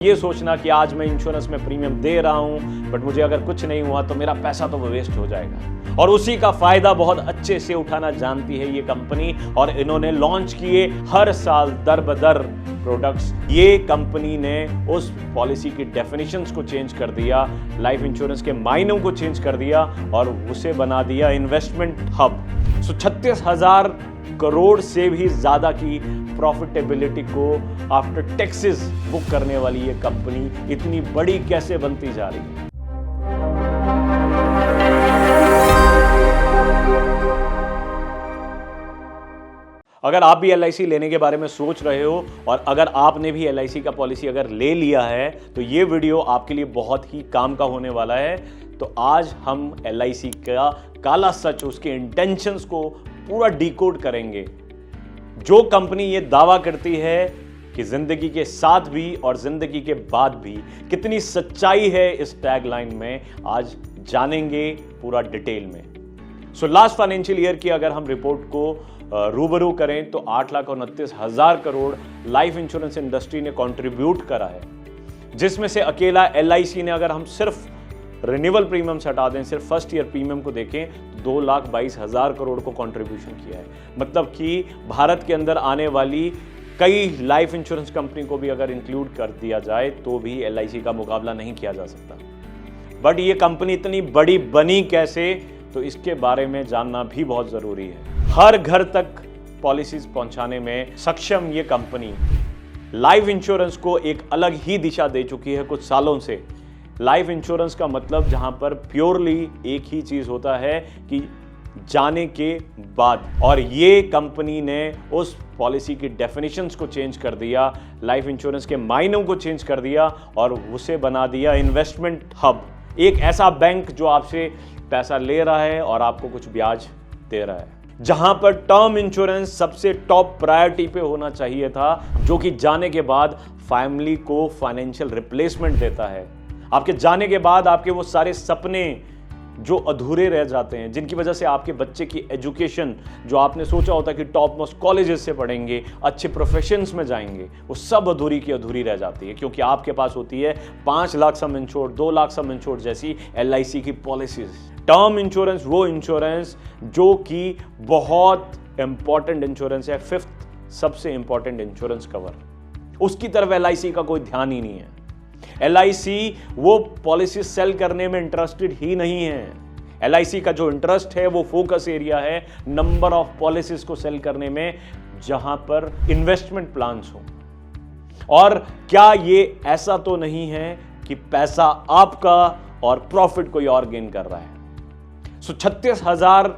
ये सोचना कि आज मैं इंश्योरेंस में प्रीमियम दे रहा हूं बट मुझे अगर कुछ नहीं हुआ तो मेरा पैसा तो वेस्ट हो जाएगा, और उसी का फायदा बहुत अच्छे से उठाना जानती है ये कंपनी। और इन्होंने लॉन्च किए हर साल दर बदर प्रोडक्ट्स। ये कंपनी ने उस पॉलिसी की डेफिनेशंस को चेंज कर दिया, लाइफ इंश्योरेंस के मायनों को चेंज कर दिया और उसे बना दिया इन्वेस्टमेंट हब। 36,000 करोड़ से भी ज्यादा की प्रॉफिटेबिलिटी को आफ्टर टैक्सेस बुक करने वाली ये कंपनी इतनी बड़ी कैसे बनती जा रही है। अगर आप भी LIC लेने के बारे में सोच रहे हो और अगर आपने भी LIC का पॉलिसी अगर ले लिया है तो ये वीडियो आपके लिए बहुत ही काम का होने वाला है। तो आज हम LIC का काला सच, उसके इंटेंशंस को पूरा डिकोड करेंगे। जो कंपनी ये दावा करती है कि जिंदगी के साथ भी और जिंदगी के बाद भी, कितनी सच्चाई है इस टैगलाइन में, आज जानेंगे पूरा डिटेल में। लास्ट फाइनेंशियल ईयर की अगर हम रिपोर्ट को रूबरू करें तो 8,29,000 करोड़ लाइफ इंश्योरेंस इंडस्ट्री ने कंट्रीब्यूट करा है, जिसमें से अकेला LIC ने, अगर हम सिर्फ रिन्यूअल प्रीमियम से हटा दें, सिर्फ फर्स्ट ईयर प्रीमियम को देखें तो 2,22,000 करोड़ को कंट्रीब्यूशन किया है। मतलब कि भारत के अंदर आने वाली कई लाइफ इंश्योरेंस कंपनी को भी अगर इंक्लूड कर दिया जाए तो भी LIC का मुकाबला नहीं किया जा सकता। बट ये कंपनी इतनी बड़ी बनी कैसे, तो इसके बारे में जानना भी बहुत जरूरी है। हर घर तक पॉलिसीज पहुंचाने में सक्षम ये कंपनी लाइफ इंश्योरेंस को एक अलग ही दिशा दे चुकी है कुछ सालों से। लाइफ इंश्योरेंस का मतलब जहां पर प्योरली एक ही चीज होता है कि जाने के बाद, और ये कंपनी ने उस पॉलिसी की डेफिनेशंस को चेंज कर दिया, लाइफ इंश्योरेंस के मायनों को चेंज कर दिया और उसे बना दिया इन्वेस्टमेंट हब। एक ऐसा बैंक जो आपसे पैसा ले रहा है और आपको कुछ ब्याज दे रहा है, जहां पर टर्म इंश्योरेंस सबसे टॉप प्रायोरिटी पे होना चाहिए था, जो कि जाने के बाद फैमिली को फाइनेंशियल रिप्लेसमेंट देता है। आपके जाने के बाद आपके वो सारे सपने जो अधूरे रह जाते हैं, जिनकी वजह से आपके बच्चे की एजुकेशन, जो आपने सोचा होता कि टॉप मोस्ट कॉलेजेस से पढ़ेंगे, अच्छे प्रोफेशंस में जाएंगे, वो सब अधूरी की अधूरी रह जाती है, क्योंकि आपके पास होती है 5 लाख सम इंश्योर्ड, 2 लाख सम इंश्योर्ड जैसी LIC की पॉलिसीज। टर्म इंश्योरेंस वो इंश्योरेंस जो कि बहुत इंपॉर्टेंट इंश्योरेंस है, 5th सबसे इंपॉर्टेंट इंश्योरेंस कवर, उसकी तरफ LIC का कोई ध्यान ही नहीं है। LIC वो पॉलिसी सेल करने में इंटरेस्टेड ही नहीं है। LIC का जो इंटरेस्ट है वो फोकस एरिया है नंबर ऑफ पॉलिसीज को सेल करने में, जहां पर इन्वेस्टमेंट प्लान्स हो। और क्या ये ऐसा तो नहीं है कि पैसा आपका और प्रॉफिट कोई और गेन कर रहा है। 36,000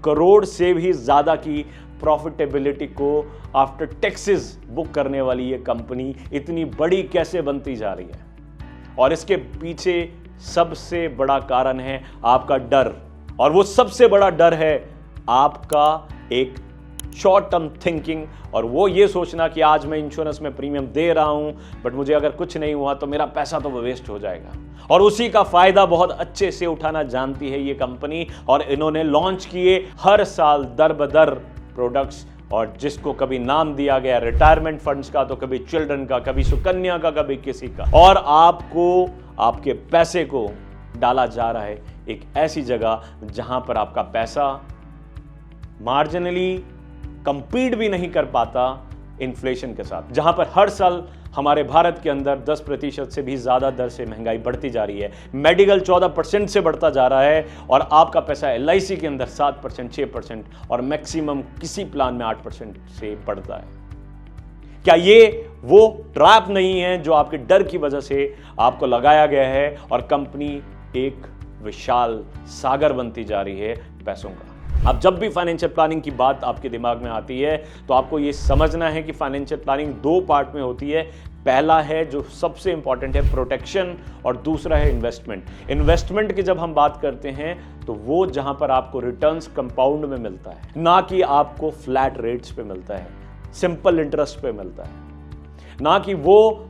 करोड़ से भी ज्यादा की प्रॉफिटेबिलिटी को आफ्टर टैक्सेस बुक करने वाली ये कंपनी इतनी बड़ी कैसे बनती जा रही है, और इसके पीछे सबसे बड़ा कारण है आपका डर। और वो सबसे बड़ा डर है आपका एक शॉर्ट टर्म थिंकिंग, और वो ये सोचना कि आज मैं इंश्योरेंस में प्रीमियम दे रहा हूं बट मुझे अगर कुछ नहीं हुआ तो मेरा पैसा तो वेस्ट हो जाएगा, और उसी का फायदा बहुत अच्छे से उठाना जानती है ये कंपनी। और इन्होंने लॉन्च किए हर साल दर बदर प्रोडक्ट्स, और जिसको कभी नाम दिया गया रिटायरमेंट फंड्स का, तो कभी चिल्ड्रन का, कभी सुकन्या का, कभी किसी का, और आपको आपके पैसे को डाला जा रहा है एक ऐसी जगह जहां पर आपका पैसा मार्जिनली कंपीट भी नहीं कर पाता इन्फ्लेशन के साथ, जहां पर हर साल हमारे भारत के अंदर 10% से भी ज्यादा दर से महंगाई बढ़ती जा रही है। मेडिकल 14% से बढ़ता जा रहा है, और आपका पैसा LIC के अंदर 7%, 6% और मैक्सिमम किसी प्लान में 8% से बढ़ता है। क्या ये वो ट्रैप नहीं है जो आपके डर की वजह से आपको लगाया गया है, और कंपनी एक विशाल सागर बनती जा रही है पैसों का। अब जब भी फाइनेंशियल प्लानिंग की बात आपके दिमाग में आती है तो आपको ये समझना है कि फाइनेंशियल प्लानिंग 2 पार्ट में होती है। पहला है जो सबसे इंपॉर्टेंट है प्रोटेक्शन, और दूसरा है इन्वेस्टमेंट। इन्वेस्टमेंट की जब हम बात करते हैं तो वो जहां पर आपको रिटर्न्स कंपाउंड में मिलता है, ना कि आपको फ्लैट रेट्स पे मिलता है, सिंपल इंटरेस्ट पे मिलता है, ना कि वो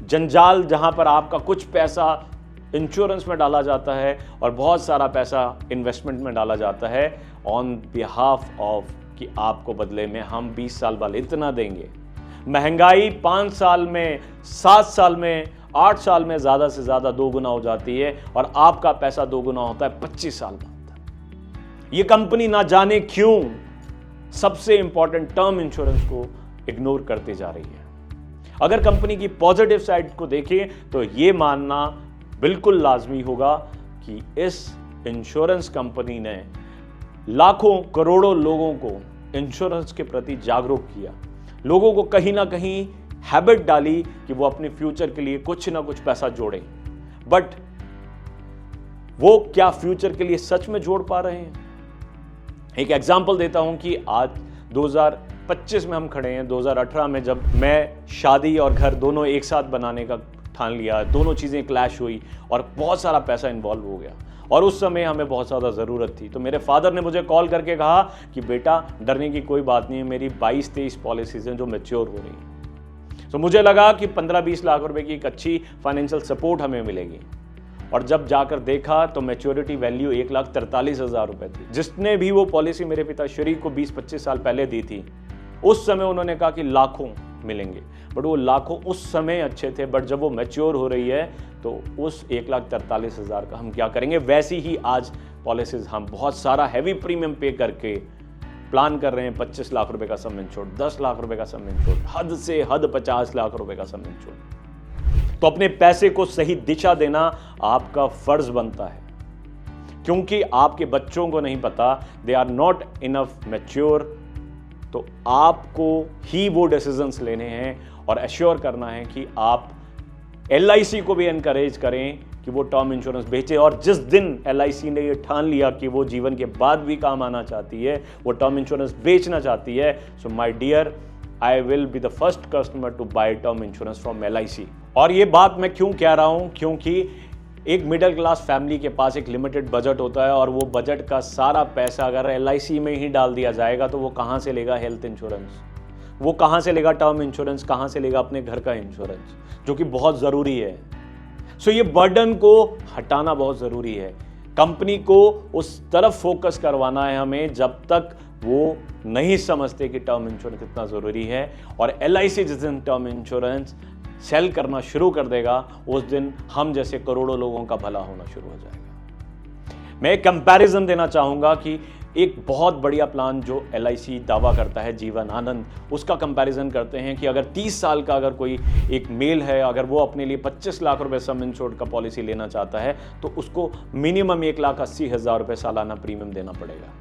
जंजाल जहां पर आपका कुछ पैसा इंश्योरेंस में डाला जाता है और बहुत सारा पैसा इन्वेस्टमेंट में डाला जाता है ऑन बिहाफ ऑफ कि आपको बदले में हम 20 साल बाद इतना देंगे। महंगाई 5 साल में, 7 साल में, 8 साल में ज्यादा से ज्यादा 2 गुना हो जाती है और आपका पैसा 2 गुना होता है 25 साल में होता है। ये कंपनी ना जाने क्यों सबसे इंपॉर्टेंट टर्म इंश्योरेंस को इग्नोर करते जा रही है। अगर कंपनी की पॉजिटिव साइड को देखें तो यह मानना बिल्कुल लाजमी होगा कि इस इंश्योरेंस कंपनी ने लाखों करोड़ों लोगों को इंश्योरेंस के प्रति जागरूक किया, लोगों को कहीं ना कहीं हैबिट डाली कि वो अपने फ्यूचर के लिए कुछ ना कुछ पैसा जोड़ें। बट वो क्या फ्यूचर के लिए सच में जोड़ पा रहे हैं? एक एग्जांपल देता हूं कि आज 2025 में हम खड़े हैं। 2018 में जब मैं शादी और घर दोनों एक साथ बनाने का ठान लिया, दोनों चीजें क्लैश हुई और बहुत सारा पैसा इन्वॉल्व हो गया और उस समय हमें बहुत ज़्यादा ज़रूरत थी। तो मेरे फादर ने मुझे कॉल करके कहा कि बेटा डरने की कोई बात नहीं है, मेरी 22-23 पॉलिसीज हैं जो मैच्योर हो रही हैं। तो मुझे लगा कि 15-20 लाख रुपए की एक अच्छी फाइनेंशियल सपोर्ट हमें मिलेगी और जब जाकर देखा तो मैच्योरिटी वैल्यू 1,43,000 रुपए थी। जिसने भी वो पॉलिसी मेरे पिताश्री को 20-25 साल पहले दी थी, उस समय उन्होंने कहा कि लाखों मिलेंगे, बट वो लाखों उस समय अच्छे थे, बट जब वो मैच्योर हो रही है तो उस 1,43,000 का हम क्या करेंगे। वैसी ही आज पॉलिसीज हम बहुत सारा हैवी प्रीमियम पे करके प्लान कर रहे हैं। 25 लाख रुपए का सम इंश्योर्ड, 10 लाख रुपए का सम इंश्योर्ड, हद से हद 50 लाख रुपए का सम इंश्योर्ड। तो अपने पैसे को सही दिशा देना आपका फर्ज बनता है, क्योंकि आपके बच्चों को नहीं पता, they are not enough mature. तो आपको ही वो डिसीजंस लेने हैं और एश्योर करना है कि आप LIC को भी एनकरेज करें कि वो टर्म इंश्योरेंस बेचे। और जिस दिन LIC ने ये ठान लिया कि वो जीवन के बाद भी काम आना चाहती है, वो टर्म इंश्योरेंस बेचना चाहती है, so my dear, I will be the first customer to buy term insurance from LIC। और ये बात मैं क्यों कह रहा हूं? क्योंकि एक मिडिल क्लास फैमिली के पास एक लिमिटेड बजट होता है और वो बजट का सारा पैसा अगर LIC में ही डाल दिया जाएगा तो वो कहां से लेगा हेल्थ इंश्योरेंस, वो कहां से लेगा टर्म इंश्योरेंस, कहां से लेगा अपने घर का इंश्योरेंस, जो कि बहुत जरूरी है। सो ये बर्डन को हटाना बहुत जरूरी है। कंपनी को उस तरफ फोकस करवाना है हमें जब तक वो नहीं समझते कि टर्म इंश्योरेंस कितना जरूरी है। और LIC जिस दिन टर्म इंश्योरेंस सेल करना शुरू कर देगा, उस दिन हम जैसे करोड़ों लोगों का भला होना शुरू हो जाएगा। मैं एक कंपैरिजन देना चाहूंगा कि एक बहुत बढ़िया प्लान जो LIC दावा करता है, जीवन आनंद, उसका कंपैरिजन करते हैं कि अगर 30 साल का अगर कोई एक मेल है, अगर वो अपने लिए 25 लाख रुपए सम इंश्योर्ड का पॉलिसी लेना चाहता है तो उसको मिनिमम 1,80,000 रुपए सालाना प्रीमियम देना पड़ेगा,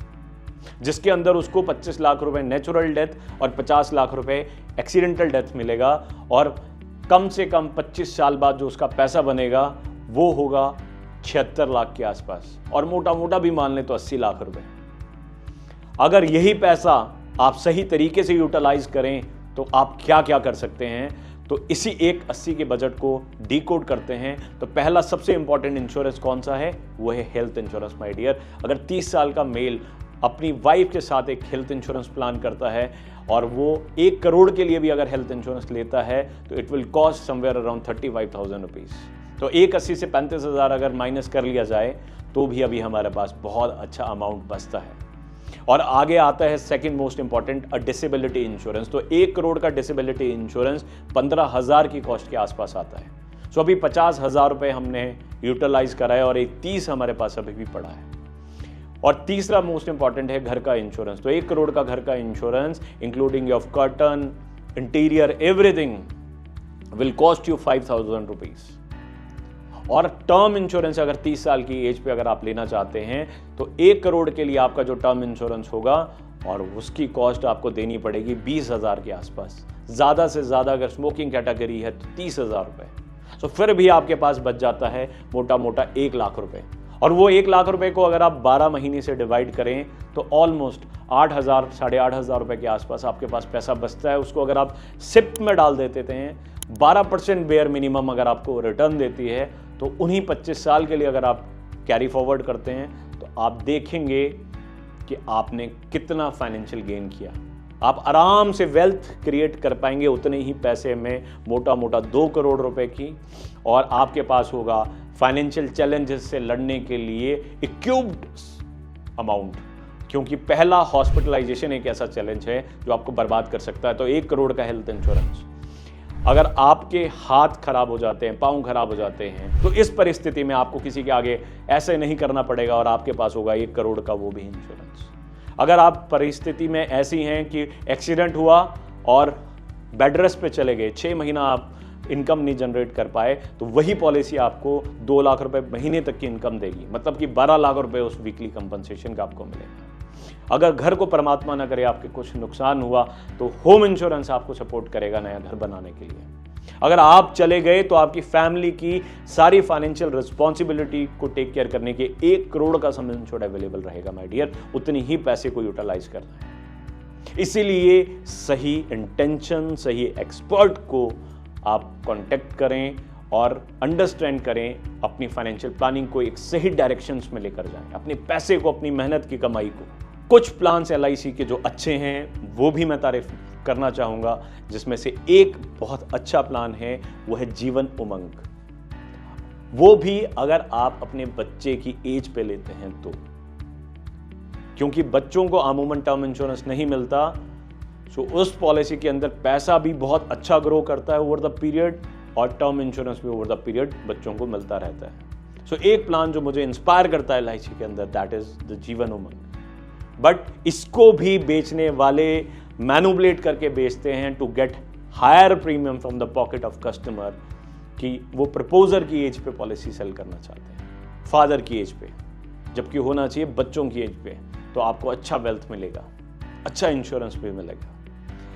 जिसके अंदर उसको 25 लाख रुपए नेचुरल डेथ और 50 लाख रुपए एक्सीडेंटल डेथ मिलेगा। और कम से कम 25 साल बाद जो उसका पैसा बनेगा वो होगा 76 लाख के आसपास, और मोटा मोटा भी मान ले तो 80 लाख रुपए। अगर यही पैसा आप सही तरीके से यूटिलाइज करें तो आप क्या क्या कर सकते हैं, तो इसी 180 के बजट को डीकोड करते हैं। तो पहला सबसे इंपॉर्टेंट इंश्योरेंस कौन सा है? वो है हेल्थ इंश्योरेंस माय डियर। अगर 30 साल का मेल अपनी वाइफ के साथ एक हेल्थ इंश्योरेंस प्लान करता है और वो 1 करोड़ के लिए भी अगर हेल्थ इंश्योरेंस लेता है तो it will cost somewhere around 35,000 rupees. तो 180 से 35,000 अगर माइनस कर लिया जाए तो भी अभी हमारे पास बहुत अच्छा अमाउंट बचता है। और आगे आता है सेकंड मोस्ट इंपॉर्टेंट, अ डिसेबिलिटी इंश्योरेंस। तो 1 करोड़ का डिसेबिलिटी इंश्योरेंस 15,000 की कॉस्ट के आसपास आता है। सो अभी 50,000 रुपए हमने यूटिलाइज करा है और एक 30 हमारे पास अभी भी पड़ा है। और तीसरा मोस्ट इंपॉर्टेंट है घर का इंश्योरेंस। तो 1 करोड़ का घर का insurance including your curtain, interior, everything will cost you 5,000 rupees. और टर्म इंश्योरेंस अगर 30 साल की एज पे अगर आप लेना चाहते हैं तो 1 करोड़ के लिए आपका जो टर्म इंश्योरेंस होगा और उसकी कॉस्ट आपको देनी पड़ेगी 20,000 के आसपास। ज्यादा से ज्यादा अगर स्मोकिंग कैटेगरी है तो 30,000 रुपए। तो फिर भी आपके पास बच जाता है मोटा मोटा 1 लाख रुपए। और वो 1 लाख रुपए को अगर आप 12 महीने से डिवाइड करें तो ऑलमोस्ट 8,000 साढ़े 8,000 रुपए के आसपास आपके पास पैसा बचता है। उसको अगर आप सिप में डाल देते हैं, 12% बेयर मिनिमम अगर आपको रिटर्न देती है, तो उन्हीं 25 साल के लिए अगर आप कैरी फॉरवर्ड करते हैं तो आप देखेंगे कि आपने कितना फाइनेंशियल गेन किया। आप आराम से वेल्थ क्रिएट कर पाएंगे उतने ही पैसे में, मोटा मोटा 2 करोड़ रुपए की। और आपके पास होगा फाइनेंशियल चैलेंजेस से लड़ने के लिए इक्विप्ड अमाउंट। क्योंकि पहला हॉस्पिटलाइजेशन एक ऐसा चैलेंज है जो आपको बर्बाद कर सकता है। तो 1 करोड़ का हेल्थ इंश्योरेंस, अगर आपके हाथ खराब हो जाते हैं, पाँव खराब हो जाते हैं, तो इस परिस्थिति में आपको किसी के आगे ऐसे नहीं करना पड़ेगा और आपके पास होगा 1 करोड़ का वो भी इंश्योरेंस। अगर आप परिस्थिति में ऐसी हैं कि एक्सीडेंट हुआ और बेड रेस्ट पे चले गए, 6 महीना आप इनकम नहीं जनरेट कर पाए, तो वही पॉलिसी आपको 2 लाख रुपए महीने तक की इनकम देगी, मतलब कि 12 लाख रुपए उस वीकली कंपनसेशन का आपको मिलेगा। अगर घर को परमात्मा ना करे आपके कुछ नुकसान हुआ, तो होम इंश्योरेंस आपको सपोर्ट करेगा नया घर बनाने के लिए। अगर आप चले गए तो आपकी फैमिली की सारी फाइनेंशियल रिस्पॉन्सिबिलिटी को टेक केयर करने के 1 करोड़ का सम इंश्योर्ड अवेलेबल रहेगा माय डियर। उतनी ही पैसे को यूटिलाइज करना है। इसीलिए सही इंटेंशन, सही एक्सपर्ट को आप कांटेक्ट करें और अंडरस्टैंड करें, अपनी फाइनेंशियल प्लानिंग को एक सही डायरेक्शंस में लेकर जाएं, अपने पैसे को, अपनी मेहनत की कमाई को। कुछ प्लान्स LIC के जो अच्छे हैं वो भी मैं तारीफ करना चाहूंगा, जिसमें से एक बहुत अच्छा प्लान है, वो है जीवन उमंग। वो भी अगर आप अपने बच्चे की एज पे लेते हैं तो, क्योंकि बच्चों को अमूमन टर्म इंश्योरेंस नहीं मिलता, तो उस पॉलिसी के अंदर पैसा भी बहुत अच्छा ग्रो करता है ओवर द पीरियड और टर्म इंश्योरेंस भी ओवर द पीरियड बच्चों को मिलता रहता है। सो एक प्लान जो मुझे इंस्पायर करता है LIC के अंदर, that is the Jeevan Umang. But इसको भी बेचने वाले मैनुपुलेट करके बेचते हैं to get higher premium from the pocket of customer, कि वो प्रपोजर की एज पे पॉलिसी सेल करना चाहते हैं, फादर की एज पे, जबकि होना चाहिए बच्चों की एज पे। तो आपको अच्छा वेल्थ मिलेगा, अच्छा इंश्योरेंस भी मिलेगा।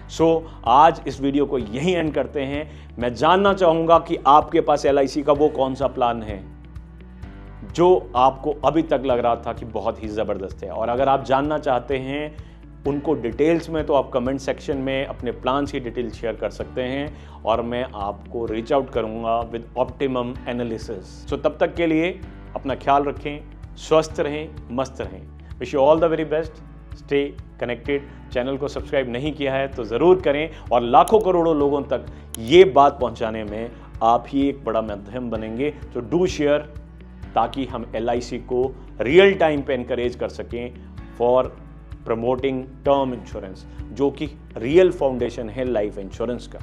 सो आज इस वीडियो को यहीं एंड करते हैं। मैं जानना चाहूंगा कि आपके पास LIC का वो कौन सा प्लान है जो आपको अभी तक लग रहा था कि बहुत ही जबरदस्त है, और अगर आप जानना चाहते हैं उनको डिटेल्स में, तो आप कमेंट सेक्शन में अपने प्लान्स की डिटेल शेयर कर सकते हैं और मैं आपको रीच आउट करूंगा विद ऑप्टिमम एनालिसिस। सो तब तक के लिए अपना ख्याल रखें, स्वस्थ रहें, मस्त रहें। Wish you all the very best. Stay connected. Channel को सब्सक्राइब नहीं किया है तो ज़रूर करें, और लाखों करोड़ों लोगों तक ये बात पहुंचाने में आप ही एक बड़ा माध्यम बनेंगे। तो डू शेयर, ताकि हम LIC को रियल टाइम पे एनकरेज कर सकें फॉर प्रमोटिंग टर्म इंश्योरेंस, जो कि रियल फाउंडेशन है लाइफ इंश्योरेंस का।